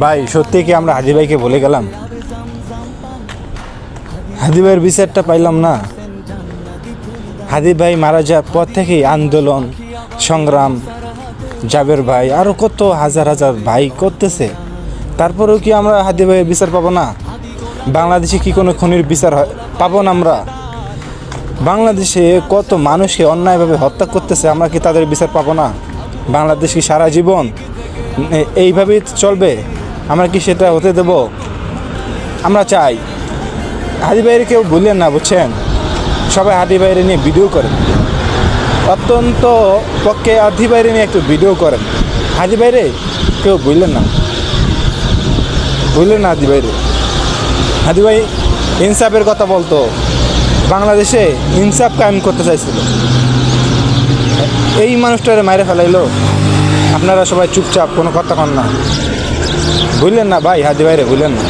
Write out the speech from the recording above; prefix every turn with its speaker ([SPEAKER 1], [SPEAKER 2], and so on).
[SPEAKER 1] ভাই সত্যি কি আমরা হাদি ভাইকে বলে গেলাম? হাদি ভাইয়ের বিচারটা পাইলাম না। হাদি ভাই মারা যাওয়ার পর থেকেই আন্দোলন সংগ্রাম, জাবের ভাই আরও কত হাজার হাজার ভাই করতেছে, তারপরেও কি আমরা হাদি ভাইয়ের বিচার পাবো না? বাংলাদেশে কি কোনো খুনির বিচার পাবো না আমরা? বাংলাদেশে কত মানুষকে অন্যায়ভাবে হত্যা করতেছে, আমরা কি তাদের বিচার পাবো না? বাংলাদেশ কি সারা জীবন এইভাবেই চলবে? আমরা কি সেটা হতে দেব? আমরা চাই হাদি ভাইয়ের কেউ ভুলেন না, বুঝছেন? সবাই হাদি ভাইয়ের নিয়ে ভিডিও করেন, অত্যন্ত পক্ষে হাদি ভাইয়ের নিয়ে একটু ভিডিও করেন। হাদি ভাইরে কেউ ভুললেন না, ভুললেন না হাদি ভাইরে। হাদি ভাই ইনসাফের কথা বলতো, বাংলাদেশে ইনসাফ কায়েম করতে চাইছিল, এই মানুষটারে মাইরে ফেলাইলো। আপনারা সবাই চুপচাপ, কোনো কথা কন না। ভুললেন না ভাই, হাদি ভাইরে ভুললেন না।